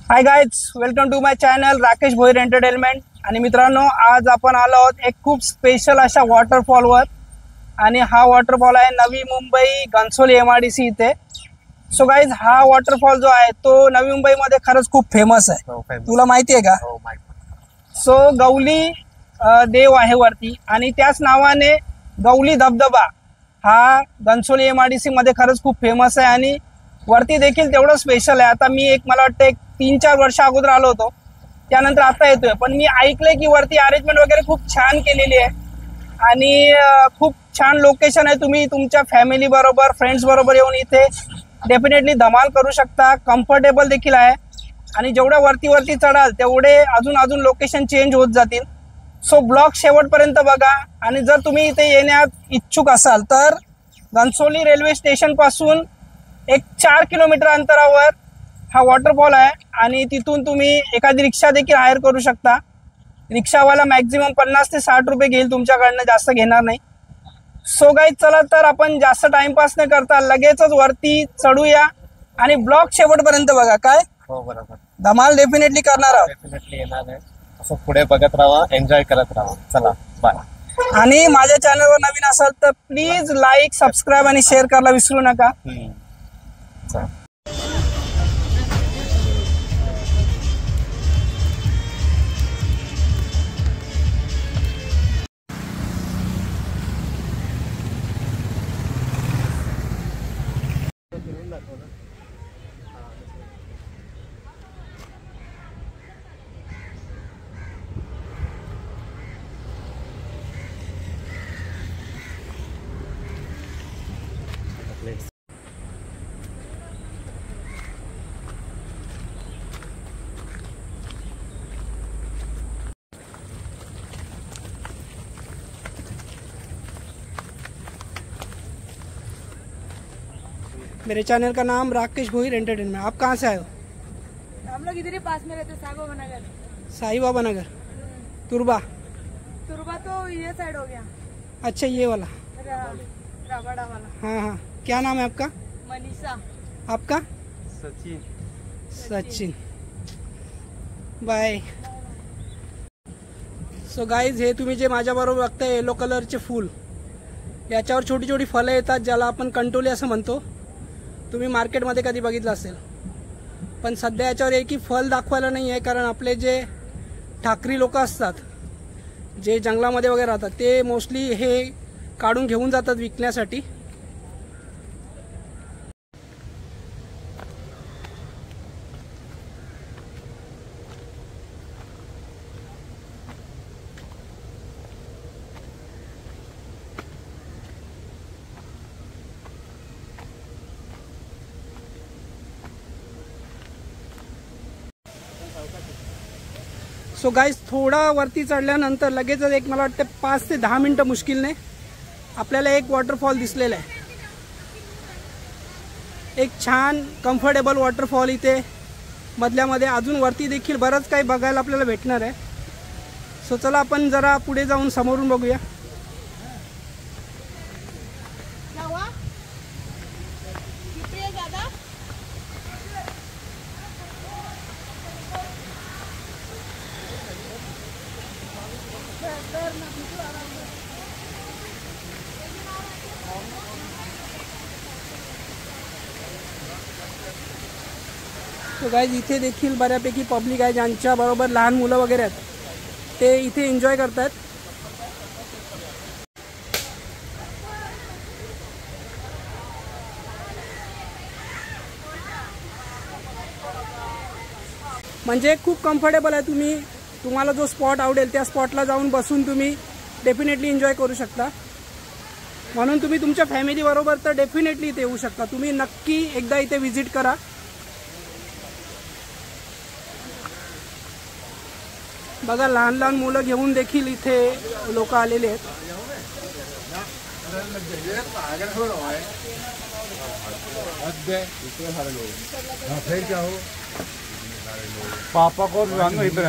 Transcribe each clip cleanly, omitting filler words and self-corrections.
High guys, welcome to my channel Rakesh Bhoir entertainment. आणि मित्रांनो, आज आपण आलो आहोत एक खूप स्पेशल अशा वॉटरफॉलवर। आणि हा वॉटरफॉल आहे नवी मुंबई घनसोली MIDC इथे। सो गाइज, हा वॉटरफॉल जो आहे तो नवी मुंबईमध्ये खरंच खूप फेमस आहे। तुला माहिती आहे का? सो गौली देव आहे वरती आणि त्याच नावाने गौली धबधबा हा घनसोली MIDC मध्ये खरंच खूप फेमस आहे आणि वरती देखील तेवढं स्पेशल आहे। आता मी मला वाटतं एक 3-4 वर्ष अगोदर आलो होतो, त्यानंतर आता येतोय। पण मी ऐकलंय की वरती अरेंजमेंट वगैरे खूप छान केलेली आहे आणि खूप छान लोकेशन आहे। तुम्ही तुमच्या फॅमिली बरोबर, फ्रेंड्स बरोबर येऊन इथे डेफिनेटली धमाल करू शकता। कम्फर्टेबल देखील आहे आणि जेवढ्या वरती चढाल तेवढे अजून लोकेशन चेंज होत जातील। सो ब्लॉग शेवटपर्यंत बघा। आणि जर तुम्ही इथे येण्यात इच्छुक असाल तर घनसोली रेल्वे स्टेशन पासून एक 4 किलोमीटर अंतरावर हा वॉटरफॉल आहे आणि तिथून तुम्ही एखादी रिक्षा देखील हायर करू शकता। रिक्षावाला मॅक्झिमम 50 ते 60 रुपये घेईल तुमच्याकडनं, जास्त घेणार नाही। सो गाइस, चला तर आपण जास्त टाइमपास न करता लगेचच वरती चढूया आणि ब्लॉग शेवटपर्यंत बघा। काय हो, बरोबर, धमाल डेफिनेटली करणार आहोत। डेफिनेटली येणार आहे। असं पुढे बघत राहा, एन्जॉय करत राहा। चला, बाय। आणि माझ्या चॅनलवर नवीन असाल तर प्लीज लाईक, सबस्क्राईब आणि शेअर करायला विसरू नका। चला। मेरे चैनल का नाम राकेश भोईर एंटरटेनमेंट। आप कहाँ से आए हो? हम लोग इधर ही पास में रहते, साई बाबा नगर। साई बाबा नगर, तुरबा। तुरबा तो ये साइड हो गया। अच्छा, ये वाला। राबड़ा वाला। हाँ हाँ, क्या नाम है आपका? मनीषा। आपका? सचिन। बाय। सो गाइज, हे तुम्ही जे माझ्याबरोबर बघताय येलो कलरचे फूल, याच्यावर छोटी छोटी फळं येतात ज्याला आपण कंटोली असं म्हणतो। तुम्ही मार्केटमध्ये कधी बघितलं असेल, पण सध्या याच्यावर एकही फळ दाखवायला नाही आहे, कारण आपले जे ठाकरी लोक असतात, जे जंगलामध्ये वगैरे राहतात, ते मोस्टली हे काढून घेऊन जातात विकण्यासाठी। सो गाइस, थोडा वरती चढल्यानंतर लगेचच एक मला वाटतं 5 ते 10 मिनटं मुश्किलने आपल्याला एक वॉटरफॉल दिसलेला आहे। एक छान कम्फर्टेबल वॉटरफॉल इथे मधल्यामध्ये। अजून वरती देखील बरंच काही बघायला आपल्याला भेटणार आहे। सो चला आपण जरा पुढे जाऊन समोरून बघूया। तो गाइस, इथे देखील बऱ्यापैकी पब्लिक आहे, ज्यांच्या बरोबर लहान मुलं वगैरे आहेत, ते इथे एन्जॉय करतात। म्हणजे खूप कम्फर्टेबल आहे। तुम्हाला जो स्पॉट आवडेल त्या स्पॉटला जाऊन बसून तुम्ही डेफिनेटली एन्जॉय करू शकता। म्हणून तुम्ही तुमच्या फॅमिली बरोबर तर डेफिनेटली इथे येऊ शकता। तुम्ही नक्की एकदा इथे व्हिजिट करा। बघा, लहान लहान मुलं घेऊन देखील इथे लोक आलेले आहेत। पापा को इधर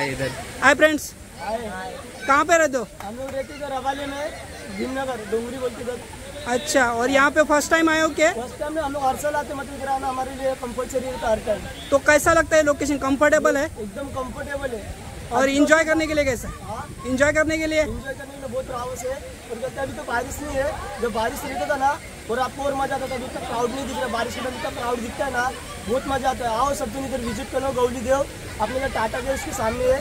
इधर हाय फ्रेंड्स, कहाँ पे रहते हो? हम लोग रहते थे रवाले में, भीमनगर डोंगरी बोलते थे। अच्छा, और यहाँ पे फर्स्ट टाइम आए हो क्या? फर्स्ट टाइम में हम लोग हर साल आते, मतलब कराना हमारे लिए कंपलसरी रहता हर टाइम। तो कैसा लगता है? लोकेशन कंफर्टेबल है एकदम कंफर्टेबल है और इंजॉय करने के लिए कैसा? इंजॉय करने के लिए एंजॉय करने के लिए बहुत रावस है। और कहते हैं अभी तो बारिश नहीं है, जब बारिश रहता था ना और आपको और मजा आता था। अभी तक क्राउड नहीं दिख रहा, बारिश के टाइम इतना क्राउड दिखता है ना, बहुत मजा आता है। आओ सब जन इधर विजिट करो। गौली देव अपने यहाँ टाटा के उसके सामने है,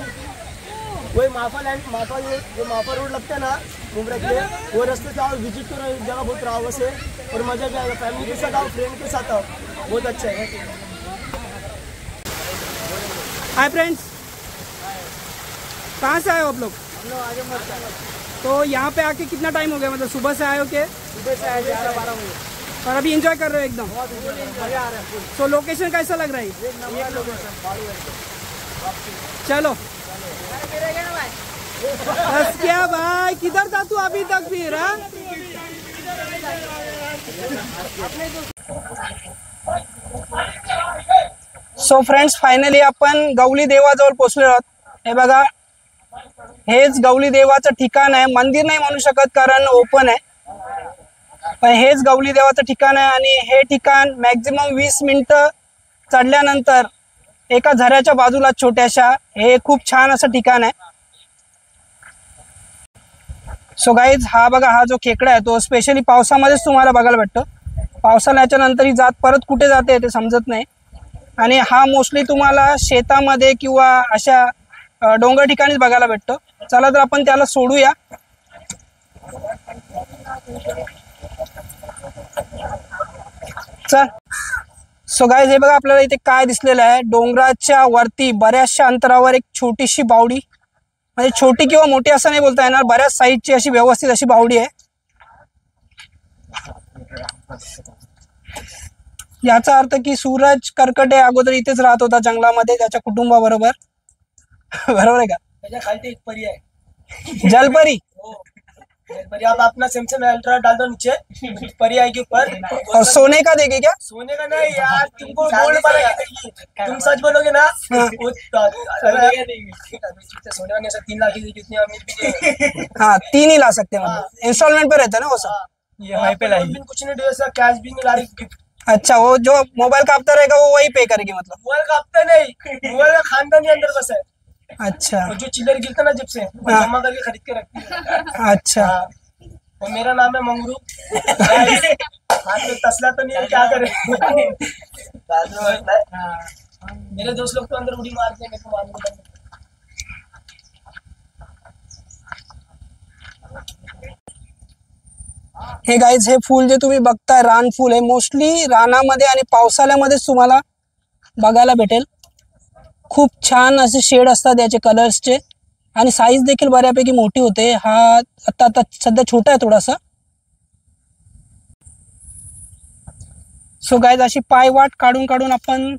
वही माफा लैंड माफा जो माफा रोड लगता है ना मुमरा के, वो रास्ते से आओ, विजिट करो। जगह बहुत रावस है और मजा भी आएगा। फैमिली के साथ आओ, फ्रेंड के साथ आओ, बहुत अच्छा है। हाय फ्रेंड्स, कहाँ से आए हो आप लोग? तो यहाँ पे आके कितना टाइम हो गया, मतलब सुबह से आए हो के? सुबह से आए 11-12 बजे। और अभी एंजॉय कर रहे हो एकदम? मजा आ रहा है। तो लोकेशन कैसा लग रहा है? चलो बस क्या भाई, किधर था तू अभी तक फिर? हाँ सो फ्रेंड्स, फायनली आपण गवली देवाजवळ पोहोचलो आहोत. हे बघा, हेच गवली देवाचं ठिकाण आहे. मंदिर नाही म्हणू शकत कारण ओपन आहे, पण हेच गवली देवाचं ठिकाण आहे. आणि हे ठिकाण मॅक्झिमम 20 मिनिटं चढल्यानंतर एका झऱ्याच्या बाजूला छोट्याशा हे खूप छान असं ठिकाण आहे. सो गाईज, हा बघा, हा जो खेकडा आहे तो स्पेशली पावसामध्येच तुम्हाला बघायला भेटतो. पावसाळ्याच्या नंतर ही जात परत कुठे जाते ते समजत नाही. आणि हा मोस्टली तुम्हाला शेतामध्ये किंवा अशा डोंगर ठिकाणीच बघायला भेटतो. चला तर आपण त्याला सोडूया. चल. सो गाईज, हे बघा, आपल्याला इथे काय दिसलेलं आहे, डोंगराच्या वरती बऱ्याचशा अंतरावर एक छोटीशी बावडी, म्हणजे छोटी किंवा मोठी असं नाही बोलता येणार, बऱ्याच साईजची अशी व्यवस्थित अशी बावडी आहे. याचा अर्थ की सूरज करकटे अगोदर इथेच राहत होता जंगलामध्ये त्याच्या कुटुंबाबरोबर. बरोबर आहे का? त्याच्या खाली एक परी आहे, जलपरी. परी आप अपना सैमसंग अल्ट्रा डाल दो नीचे, परी आएगी ऊपर। और सोने का देगी क्या? सोने का नहीं यार, तुमको गोल्ड वाला की देगी। तुम सच बोलोगे ना वो सोने का नहीं, 3 लाख की देगी, इतनी अमीर भी नहीं। हाँ, 3 ही ला सकते हैं, मतलब इंस्टॉलमेंट पे रहता है ना वो सब। EMI पे लाएगी, कुछ नहीं दे सकता, कैश भी नहीं ला रही। अच्छा, वो जो मोबाइल का हफ्ता रहेगा वो वही पे करेगी मतलब? मोबाइल का हफ्ता नहीं, मोबाइल का खानदानी अंदर बस है। अच्छा, और जो चिल्लर गिरता ना जब से वो जमा करके खरीद के रखती है। अच्छा। और मेरा नाम है मंगरू। हाथ में तसला तो नहीं है, क्या करे। मेरे दोस्त लोग तो अंदर उड़ी मारते हैं, मेरे को मालूम नहीं। हे गाईज, हे फूल जे तुम्ही बघताय रान फूल आहे, मोस्टली रानामध्ये आणि पावसाळ्यामध्येच तुम्हाला बघायला भेटेल. खूप छान असे शेड असतात याचे कलर्सचे आणि साईज देखील बऱ्यापैकी मोठी होते. हा आता सध्या छोटा आहे थोडासा. सो गाईज, अशी पायवाट काढून काढून आपण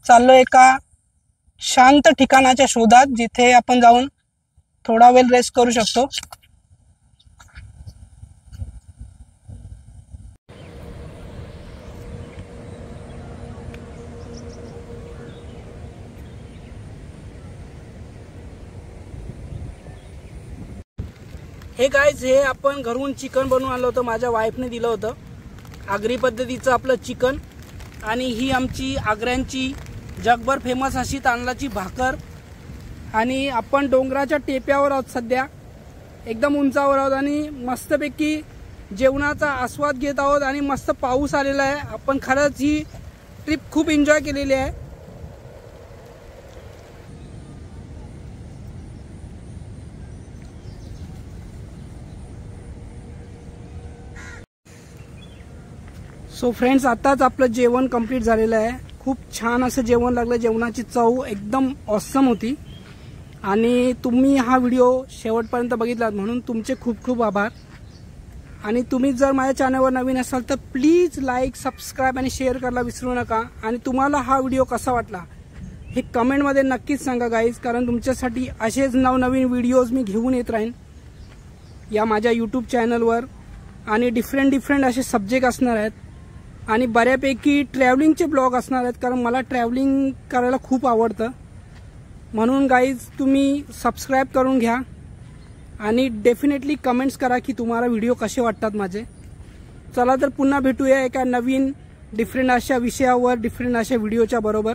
चाललो एका शांत ठिकाणाच्या शोधात, जिथे आपण जाऊन थोडा वेळ रेस्ट करू शकतो. हे गाईज, हे आपण घरून चिकन बनवून आणलं होतं, माझ्या वाईफने दिलं होतं, आगरी पद्धतीचं आपलं चिकन. आणि ही आमची आग्र्यांची जगभर फेमस अशी तांदळाची भाकर. आणि आपण डोंगराच्या टेप्यावर आहोत सध्या, एकदम उंचावर आहोत आणि मस्तपैकी जेवणाचा आस्वाद घेत आहोत. आणि मस्त पाऊस आलेला आहे. आपण खरंच ही ट्रिप खूप एन्जॉय केलेली आहे. सो फ्रेंड्स, आताच आपलं जेवण कंप्लीट झालेलं आहे. खूप छान असं जेवण लागलं. जेवणाची चव एकदम ऑसम होती. आणि तुम्ही हा व्हिडिओ शेवटपर्यंत बघितलात म्हणून तुमचे खूप खूप आभार. आणि तुम्ही जर माझ्या चॅनलवर नवीन असाल तर प्लीज लाईक, सबस्क्राईब आणि शेअर करायला विसरू नका. आणि तुम्हाला हा व्हिडिओ कसा वाटला हे कमेंटमध्ये नक्कीच सांगा गाईज, कारण तुमच्यासाठी असेच नवनवीन व्हिडिओज मी घेऊन येत राहीन या माझ्या यूट्यूब चॅनलवर. आणि डिफरंट असे सब्जेक्ट असणार आहेत आणि बऱ्यापैकी ट्रॅव्हलिंगचे ब्लॉग असणार आहेत, कारण मला ट्रॅव्हलिंग करायला खूप आवडतं. म्हणून गाईज, तुम्ही सबस्क्राईब करून घ्या आणि डेफिनेटली कमेंट्स करा की तुम्हाला व्हिडिओ कसे वाटतात माझे. चला तर पुन्हा भेटूया एका नवीन डिफरंट अशा विषयावर, डिफरंट अशा व्हिडिओच्या बरोबर.